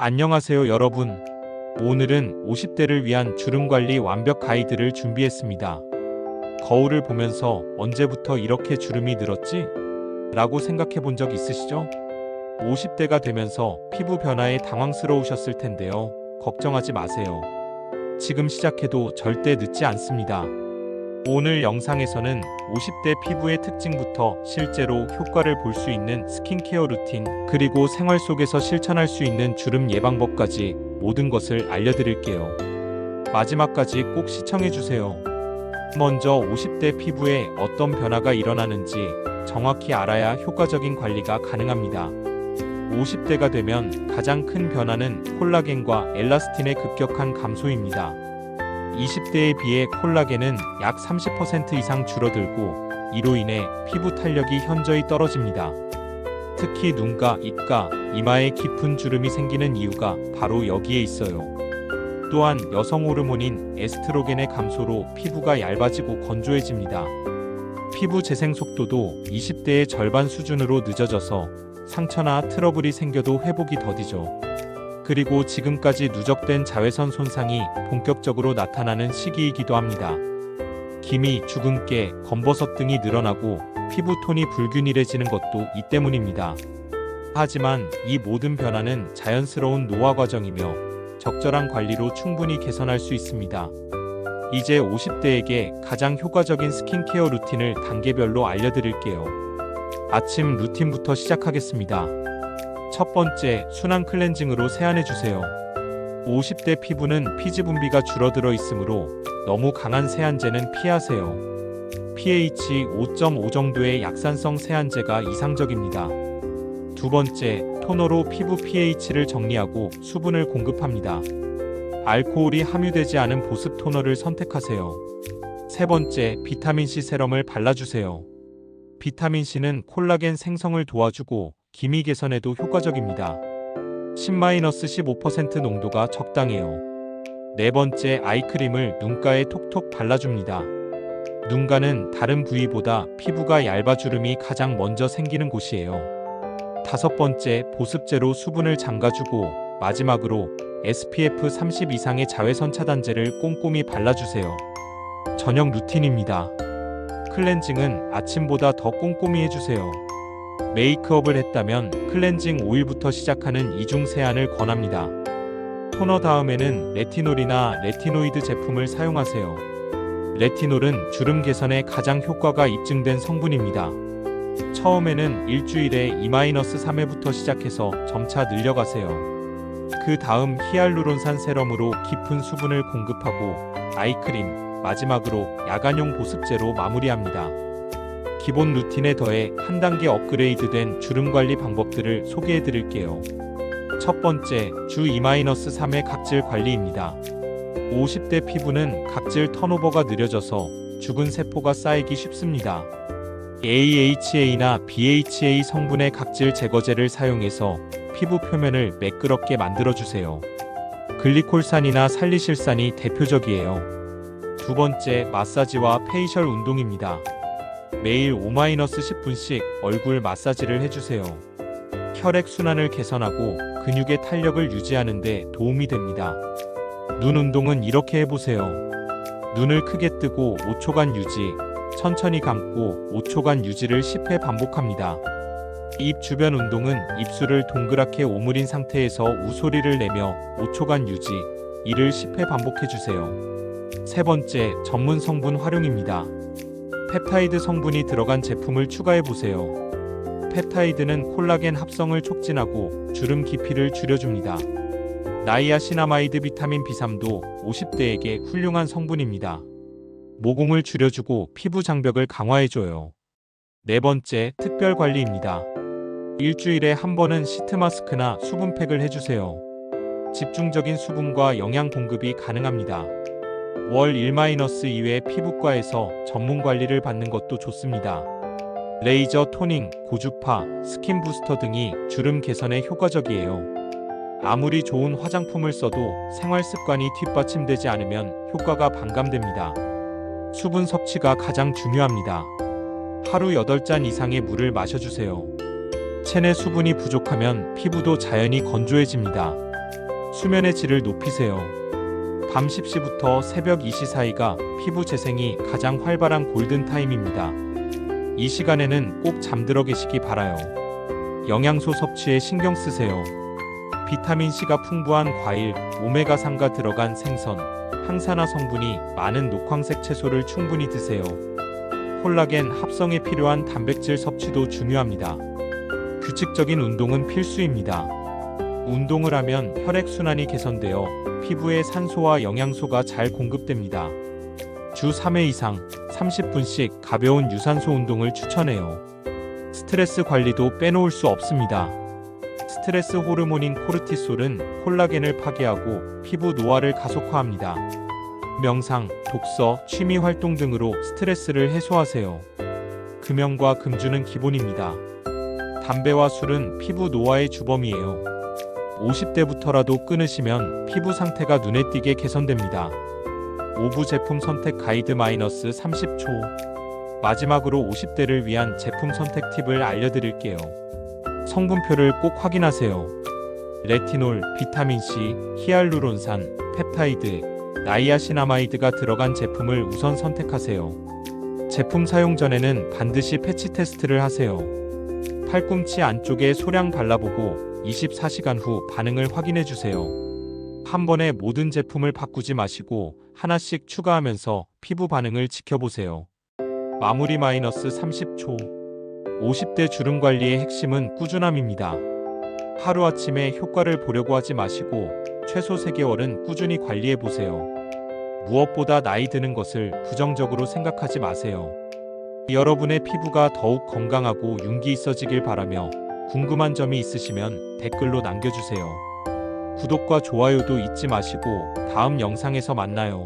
안녕하세요 여러분. 오늘은 50대를 위한 주름관리 완벽 가이드를 준비했습니다. 거울을 보면서 언제부터 이렇게 주름이 늘었지? 라고 생각해 본 적 있으시죠? 50대가 되면서 피부 변화에 당황스러우셨을 텐데요. 걱정하지 마세요. 지금 시작해도 절대 늦지 않습니다. 오늘 영상에서는 50대 피부의 특징부터 실제로 효과를 볼 수 있는 스킨케어 루틴, 그리고 생활 속에서 실천할 수 있는 주름 예방법까지 모든 것을 알려드릴게요. 마지막까지 꼭 시청해주세요. 먼저 50대 피부에 어떤 변화가 일어나는지 정확히 알아야 효과적인 관리가 가능합니다. 50대가 되면 가장 큰 변화는 콜라겐과 엘라스틴의 급격한 감소입니다. 20대에 비해 콜라겐은 약 30% 이상 줄어들고 이로 인해 피부 탄력이 현저히 떨어집니다. 특히 눈가, 입가, 이마에 깊은 주름이 생기는 이유가 바로 여기에 있어요. 또한 여성 호르몬인 에스트로겐의 감소로 피부가 얇아지고 건조해집니다. 피부 재생 속도도 20대의 절반 수준으로 늦어져서 상처나 트러블이 생겨도 회복이 더디죠. 그리고 지금까지 누적된 자외선 손상이 본격적으로 나타나는 시기이기도 합니다. 기미, 주근깨, 검버섯 등이 늘어나고 피부톤이 불균일해지는 것도 이 때문입니다. 하지만 이 모든 변화는 자연스러운 노화 과정이며 적절한 관리로 충분히 개선할 수 있습니다. 이제 50대에게 가장 효과적인 스킨케어 루틴을 단계별로 알려드릴게요. 아침 루틴부터 시작하겠습니다. 첫 번째, 순한 클렌징으로 세안해주세요. 50대 피부는 피지 분비가 줄어들어 있으므로 너무 강한 세안제는 피하세요. pH 5.5 정도의 약산성 세안제가 이상적입니다. 두 번째, 토너로 피부 pH를 정리하고 수분을 공급합니다. 알코올이 함유되지 않은 보습 토너를 선택하세요. 세 번째, 비타민C 세럼을 발라주세요. 비타민C는 콜라겐 생성을 도와주고 기미 개선에도 효과적입니다. 10-15% 농도가 적당해요. 네 번째, 아이크림을 눈가에 톡톡 발라줍니다. 눈가는 다른 부위보다 피부가 얇아 주름이 가장 먼저 생기는 곳이에요. 다섯 번째, 보습제로 수분을 잠가주고 마지막으로 SPF 30 이상의 자외선 차단제를 꼼꼼히 발라주세요. 저녁 루틴입니다. 클렌징은 아침보다 더 꼼꼼히 해주세요. 메이크업을 했다면 클렌징 오일부터 시작하는 이중 세안을 권합니다. 토너 다음에는 레티놀이나 레티노이드 제품을 사용하세요. 레티놀은 주름 개선에 가장 효과가 입증된 성분입니다. 처음에는 일주일에 2-3회부터 시작해서 점차 늘려가세요. 그 다음 히알루론산 세럼으로 깊은 수분을 공급하고 아이크림, 마지막으로 야간용 보습제로 마무리합니다. 기본 루틴에 더해 한 단계 업그레이드된 주름 관리 방법들을 소개해 드릴게요. 첫 번째, 주 2-3회 각질 관리입니다. 50대 피부는 각질 턴오버가 느려져서 죽은 세포가 쌓이기 쉽습니다. AHA나 BHA 성분의 각질 제거제를 사용해서 피부 표면을 매끄럽게 만들어주세요. 글리콜산이나 살리실산이 대표적이에요. 두 번째, 마사지와 페이셜 운동입니다. 매일 5-10분씩 얼굴 마사지를 해주세요. 혈액 순환을 개선하고 근육의 탄력을 유지하는 데 도움이 됩니다. 눈 운동은 이렇게 해보세요. 눈을 크게 뜨고 5초간 유지, 천천히 감고 5초간 유지를 10회 반복합니다. 입 주변 운동은 입술을 동그랗게 오므린 상태에서 우소리를 내며 5초간 유지, 이를 10회 반복해주세요. 세 번째, 전문 성분 활용입니다. 펩타이드 성분이 들어간 제품을 추가해보세요. 펩타이드는 콜라겐 합성을 촉진하고 주름 깊이를 줄여줍니다. 나이아시나마이드 비타민 B3도 50대에게 훌륭한 성분입니다. 모공을 줄여주고 피부 장벽을 강화해줘요. 네 번째, 특별 관리입니다. 일주일에 한 번은 시트 마스크나 수분팩을 해주세요. 집중적인 수분과 영양 공급이 가능합니다. 월 1-2회 피부과에서 전문 관리를 받는 것도 좋습니다. 레이저 토닝, 고주파, 스킨 부스터 등이 주름 개선에 효과적이에요. 아무리 좋은 화장품을 써도 생활 습관이 뒷받침되지 않으면 효과가 반감됩니다. 수분 섭취가 가장 중요합니다. 하루 8잔 이상의 물을 마셔주세요. 체내 수분이 부족하면 피부도 자연히 건조해집니다. 수면의 질을 높이세요. 밤 10시부터 새벽 2시 사이가 피부 재생이 가장 활발한 골든타임입니다. 이 시간에는 꼭 잠들어 계시기 바라요. 영양소 섭취에 신경 쓰세요. 비타민C가 풍부한 과일, 오메가3가 들어간 생선, 항산화 성분이 많은 녹황색 채소를 충분히 드세요. 콜라겐 합성에 필요한 단백질 섭취도 중요합니다. 규칙적인 운동은 필수입니다. 운동을 하면 혈액순환이 개선되어 피부에 산소와 영양소가 잘 공급됩니다. 주 3회 이상 30분씩 가벼운 유산소 운동을 추천해요. 스트레스 관리도 빼놓을 수 없습니다. 스트레스 호르몬인 코르티솔은 콜라겐을 파괴하고 피부 노화를 가속화합니다. 명상, 독서, 취미 활동 등으로 스트레스를 해소하세요. 금연과 금주는 기본입니다. 담배와 술은 피부 노화의 주범이에요. 50대부터라도 끊으시면 피부 상태가 눈에 띄게 개선됩니다. 5부 제품 선택 가이드 -30초. 마지막으로 50대를 위한 제품 선택 팁을 알려드릴게요. 성분표를 꼭 확인하세요. 레티놀, 비타민C, 히알루론산, 펩타이드, 나이아신아마이드가 들어간 제품을 우선 선택하세요. 제품 사용 전에는 반드시 패치 테스트를 하세요. 팔꿈치 안쪽에 소량 발라보고 24시간 후 반응을 확인해 주세요. 한 번에 모든 제품을 바꾸지 마시고 하나씩 추가하면서 피부 반응을 지켜보세요. 마무리 -30초. 50대 주름 관리의 핵심은 꾸준함입니다. 하루아침에 효과를 보려고 하지 마시고 최소 3개월은 꾸준히 관리해 보세요. 무엇보다 나이 드는 것을 부정적으로 생각하지 마세요. 여러분의 피부가 더욱 건강하고 윤기 있어지길 바라며 궁금한 점이 있으시면 댓글로 남겨주세요. 구독과 좋아요도 잊지 마시고 다음 영상에서 만나요.